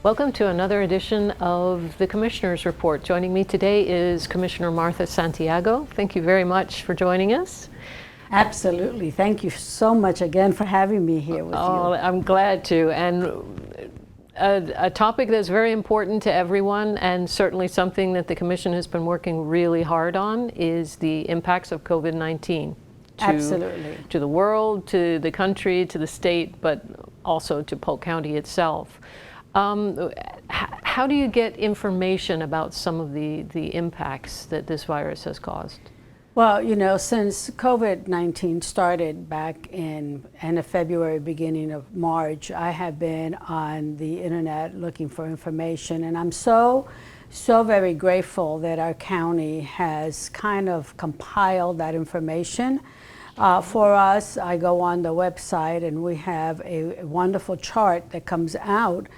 Welcome to another edition of the Commissioner's Report. Joining me today is Commissioner Martha Santiago. Thank you very much for joining us. Absolutely. Thank you so much again for having me here with you. I'm glad to. And a topic that's very important to everyone, and certainly something that the Commission has been working really hard on, is the impacts of COVID-19. Absolutely. To the world, to the country, to the state, but also to Polk County itself. How do you get information about some of the impacts that this virus has caused? Well, you know, since COVID-19 started back in end of February, beginning of March, I have been on the internet looking for information, and I'm so very grateful that our county has kind of compiled that information. For us, I go on the website and we have a wonderful chart that comes out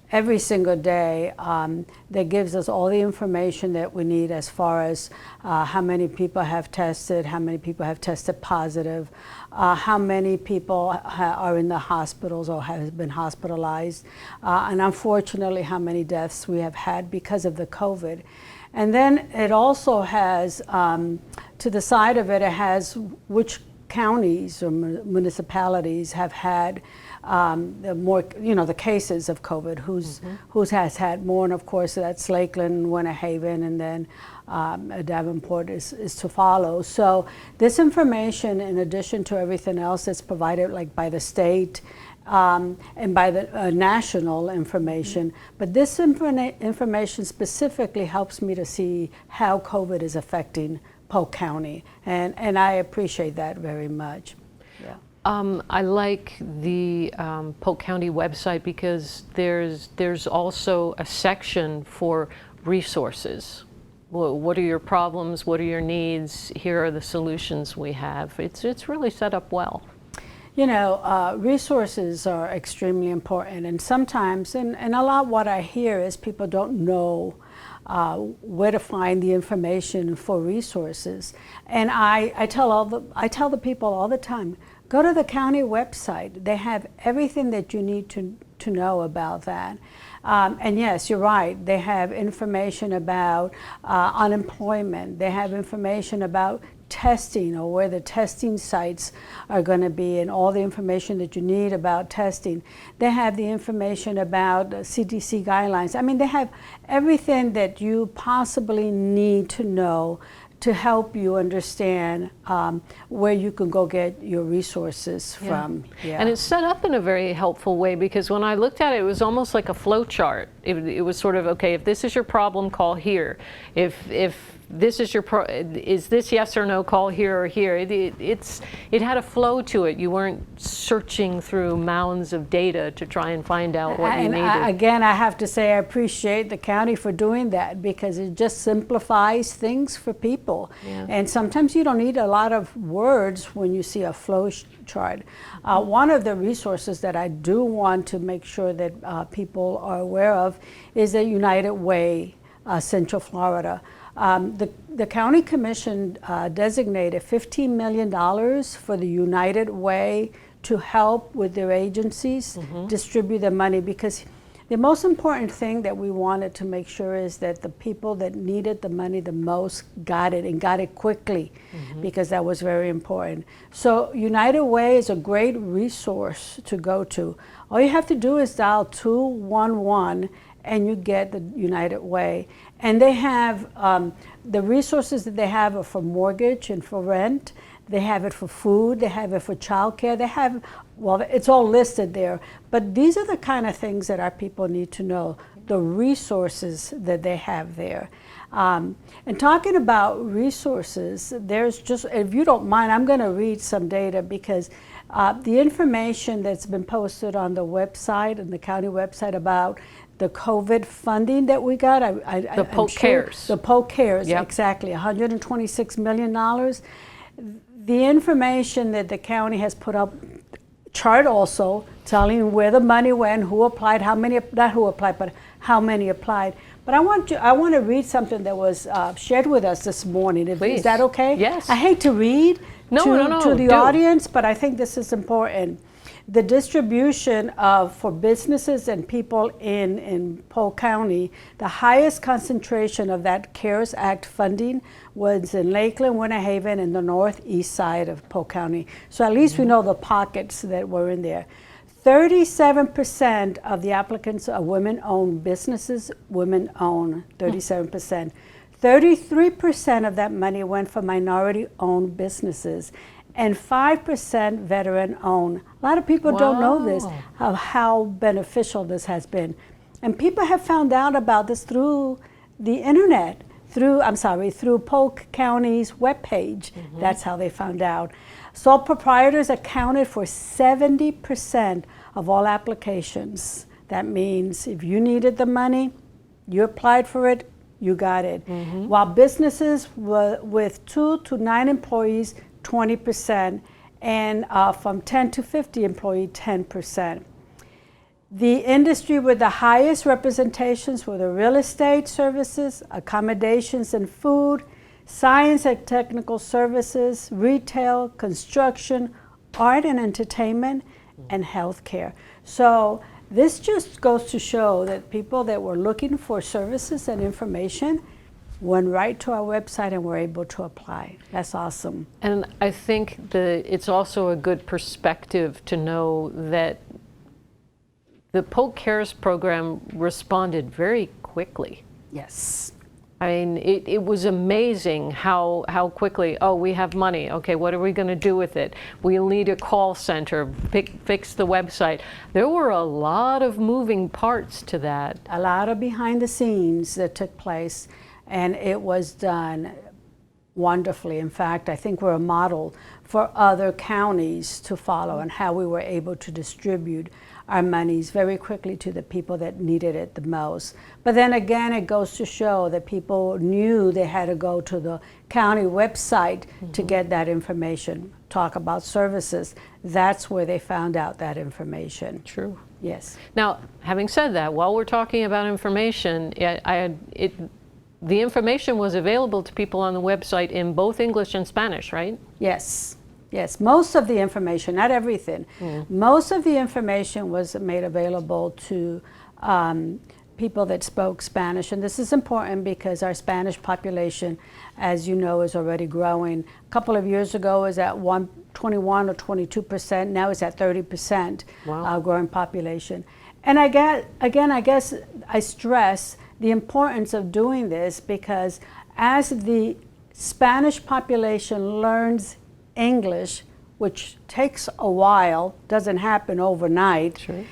every single day that gives us all the information that we need as far as how many people have tested, how many people have tested positive, how many people are in the hospitals or have been hospitalized, and unfortunately how many deaths we have had because of the COVID. And then it also has, to the side of it, it has which counties or municipalities have had the cases of COVID, who's has had more, and of course that's Lakeland, Winter Haven, and then Davenport is to follow. So this information, in addition to everything else that's provided like by the state and by the national information, but this information specifically helps me to see how COVID is affecting Polk County, and I appreciate that very much. Yeah. I like the Polk County website because there's also a section for resources. What are your problems? What are your needs? Here are the solutions we have. It's really set up well. You know, resources are extremely important, and sometimes, and a lot what I hear is people don't know where to find the information for resources. And I tell the people all the time, go to the county website. They have everything that you need to know about that. And yes, you're right. They have information about unemployment. They have information about testing, or where the testing sites are going to be, and all the information that you need about testing. They have the information about CDC guidelines. I mean, they have everything that you possibly need to know to help you understand where you can go get your resources from. Yeah. And it's set up in a very helpful way, because when I looked at it, it was almost like a flow chart. It was sort of, okay, if this is your problem, call here. If this is is this yes or no, call here or here. It had a flow to it. You weren't searching through mounds of data to try and find out what you needed. Again, I have to say I appreciate the county for doing that, because it just simplifies things for people. Yeah. And sometimes you don't need a lot of words when you see a flow chart. One of the resources that I do want to make sure that people are aware of is the United Way, Central Florida. The County Commission designated $15 million for the United Way to help with their agencies distribute the money, because the most important thing that we wanted to make sure is that the people that needed the money the most got it, and got it quickly, because that was very important. So United Way is a great resource to go to. All you have to do is dial 211 and you get the United Way. And they have, the resources that they have are for mortgage and for rent. They have it for food, they have it for childcare, they have, well, it's all listed there. But these are the kind of things that our people need to know, the resources that they have there. And talking about resources, there's just, if you don't mind, I'm going to read some data, because the information that's been posted on the website and the county website about the COVID funding that we got, the Polk Cares. The Polk Cares, yep. Exactly, $126 million. The information that the county has put up, chart also, telling where the money went, who applied, how many, not who applied, but how many applied. But I want to read something that was shared with us this morning. Is that okay? Yes. I hate to read to the do. audience, but I think this is important. the distribution of, for businesses and people in Polk County, the highest concentration of that CARES Act funding was in Lakeland, Winter Haven, and the northeast side of Polk County. So at least we know the pockets that were in there. 37% of the applicants are women-owned businesses, women-owned, 37%. 33% of that money went for minority-owned businesses, and 5% veteran-owned. A lot of people don't know this, of how beneficial this has been. And people have found out about this through the internet, through Polk County's webpage. That's how they found out. Sole proprietors accounted for 70% of all applications. That means if you needed the money, you applied for it, you got it. While businesses with 2 to 9 employees, 20%, and from 10 to 50 employees, 10%. The industry with the highest representations were the real estate services, accommodations and food, science and technical services, retail, construction, art and entertainment, and healthcare. So this just goes to show that people that were looking for services and information went right to our website and were able to apply. That's awesome. And I think it's also a good perspective to know that the Polk Cares program responded very quickly. Yes. I mean, it was amazing how quickly, oh, we have money. Okay, what are we going to do with it? We'll need a call center, fix the website. There were a lot of moving parts to that. A lot of behind the scenes that took place, and it was done wonderfully. In fact, I think we're a model for other counties to follow and how we were able to distribute our monies very quickly to the people that needed it the most. But then again, it goes to show that people knew they had to go to the county website to get that information, talk about services. That's where they found out that information. True. Yes. Now, having said that, while we're talking about information, the information was available to people on the website in both English and Spanish, right? Yes. Yes, most of the information, not everything, most of the information was made available to people that spoke Spanish. And this is important because our Spanish population, as you know, is already growing. A couple of years ago, it was at 21 or 22%. Now it's at 30% growing population. And I guess I stress the importance of doing this because as the Spanish population learns English, which takes a while, doesn't happen overnight, sure,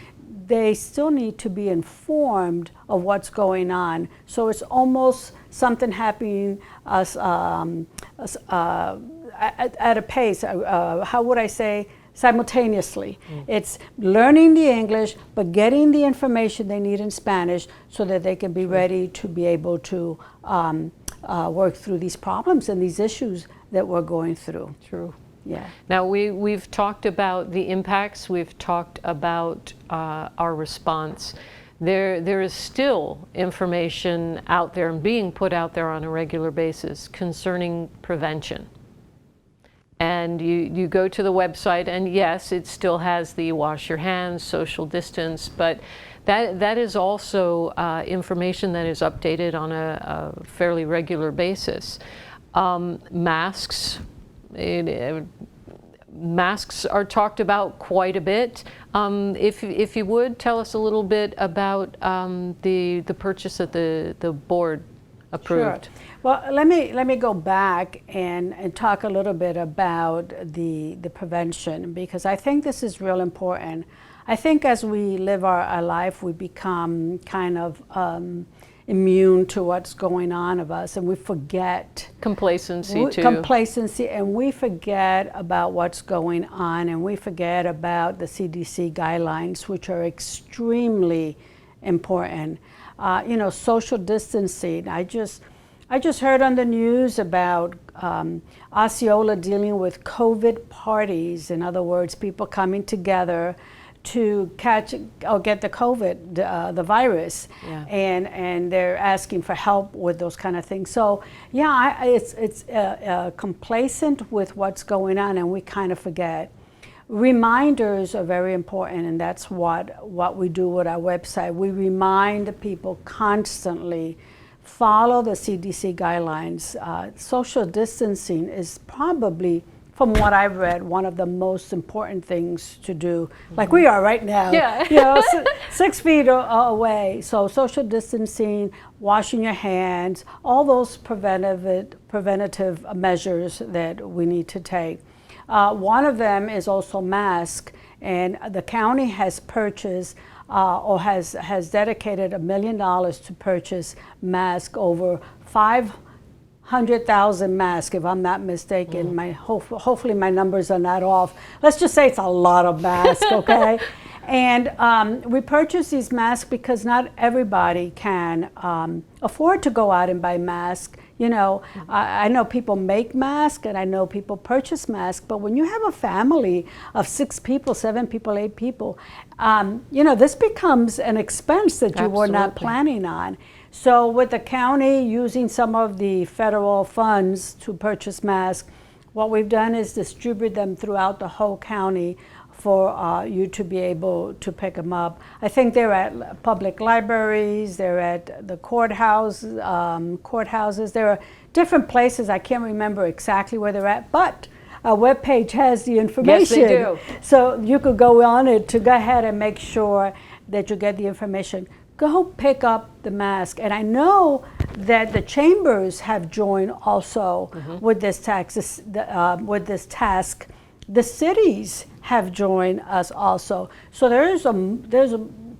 they still need to be informed of what's going on. So it's almost something happening at a pace, how would I say, simultaneously. It's learning the English, but getting the information they need in Spanish so that they can be ready to be able to work through these problems and these issues that we're going through. True. Yeah. Now we've talked about the impacts. We've talked about our response. There is still information out there and being put out there on a regular basis concerning prevention. And you go to the website, and yes, it still has the wash your hands, social distance, but that is also information that is updated on a fairly regular basis. Masks. Masks are talked about quite a bit. If you would, tell us a little bit about the purchase that the board approved. Sure. Well, let me go back and talk a little bit about the prevention, because I think this is real important. I think as we live our life, we become kind of immune to what's going on of us, and we forget. Complacency too. Complacency, and we forget about what's going on, and we forget about the CDC guidelines, which are extremely important. You know, social distancing. I just heard on the news about Osceola dealing with COVID parties. In other words, people coming together to catch or get the COVID, the virus, yeah, and they're asking for help with those kind of things. So yeah, it's complacent with what's going on, and we kind of forget. reminders are very important, and that's what we do with our website. We remind people constantly, follow the CDC guidelines. Social distancing is probably, from what I've read, one of the most important things to do, like we are right now. Yeah. You know, 6 feet away. So social distancing, washing your hands, all those preventative measures that we need to take. One of them is also mask, and the county has purchased or has dedicated $1 million to purchase masks, over 500,000 masks, if I'm not mistaken. Hopefully my numbers are not off. Let's just say it's a lot of masks, okay? And we purchase these masks because not everybody can afford to go out and buy masks. You know, I know people make masks and I know people purchase masks, but when you have a family of 6 people, 7 people, 8 people, you know, this becomes an expense that you were not planning on. So with the county using some of the federal funds to purchase masks, what we've done is distribute them throughout the whole county for you to be able to pick them up. I think they're at public libraries, they're at the courthouses. There are different places. I can't remember exactly where they're at, but our webpage has the information. Yes, they do. So you could go on it to go ahead and make sure that you get the information. Go pick up the mask. And I know that the chambers have joined also with this task. The cities have joined us also. So there's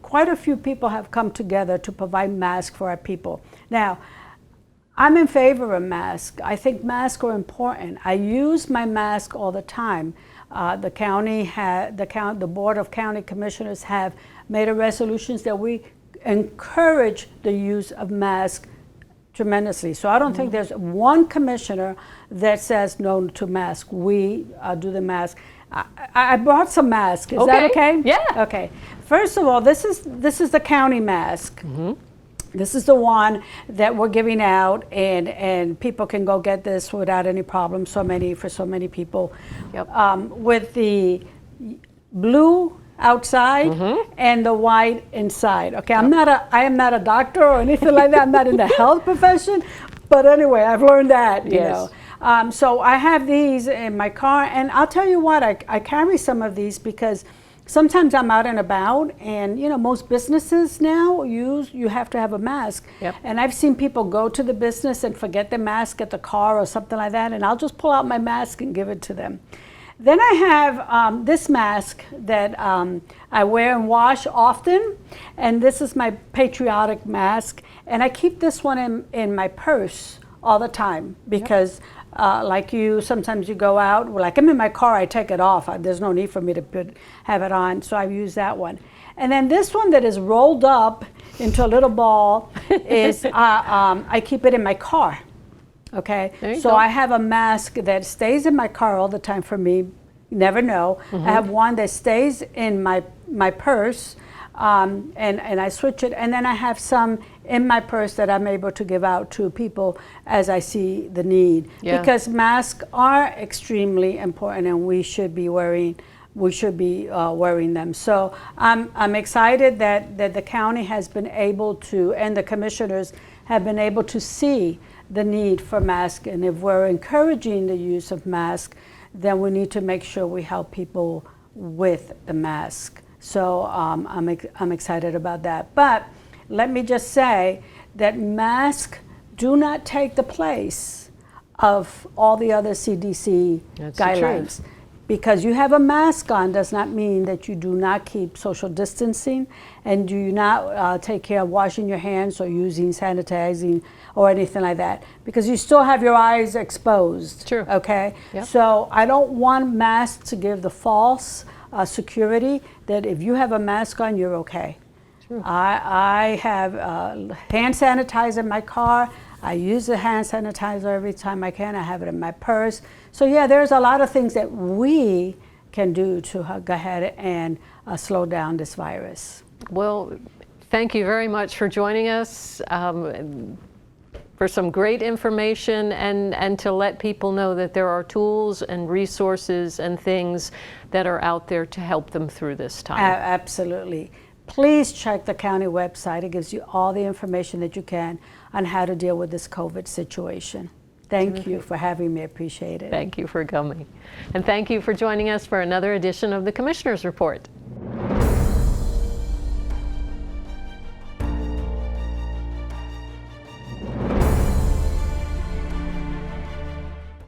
quite a few people have come together to provide masks for our people. Now, I'm in favor of masks. I think masks are important. I use my mask all the time. The Board of County Commissioners have made a resolutions that we encourage the use of masks tremendously. So I don't think there's one commissioner that says no to mask. We do the mask. I brought some masks. Is that okay? Yeah. Okay. First of all, this is the county mask. This is the one that we're giving out, and people can go get this without any problem. For so many people. Yep. With the blue outside and the white inside. Okay, I am not a doctor or anything like that. I'm not in the health profession, but anyway, I've learned that, you know. So I have these in my car, and I'll tell you what, I carry some of these because sometimes I'm out and about, and you know, most businesses now you have to have a mask. And I've seen people go to the business and forget their mask at the car or something like that, and I'll just pull out my mask and give it to them. Then I have this mask that I wear and wash often, and this is my patriotic mask, and I keep this one in my purse all the time because like you, sometimes you go out, like I'm in my car, I take it off. There's no need for me to have it on, so I use that one. And then this one that is rolled up into a little ball is, I keep it in my car. Okay, so I have a mask that stays in my car all the time for me. You never know. I have one that stays in my purse, and I switch it. And then I have some in my purse that I'm able to give out to people as I see the need. Because masks are extremely important, and we should be wearing them. So I'm excited that the county has been able to, and the commissioners have been able to see the need for masks, and if we're encouraging the use of masks, then we need to make sure we help people with the mask. So I'm excited about that. But let me just say that masks do not take the place of all the other CDC guidelines. Because you have a mask on does not mean that you do not keep social distancing, and do not take care of washing your hands or using sanitizing or anything like that, because you still have your eyes exposed. Okay? So I don't want masks to give the false security that if you have a mask on, you're okay. I have hand sanitizer in my car. I use the hand sanitizer every time I can. I have it in my purse. So yeah, there's a lot of things that we can do to go ahead and slow down this virus. Well, thank you very much for joining us. for some great information and to let people know that there are tools and resources and things that are out there to help them through this time. Absolutely. Please check the county website. It gives you all the information that you can on how to deal with this COVID situation. Thank you for having me. I appreciate it. Thank you for coming. And thank you for joining us for another edition of the Commissioner's Report.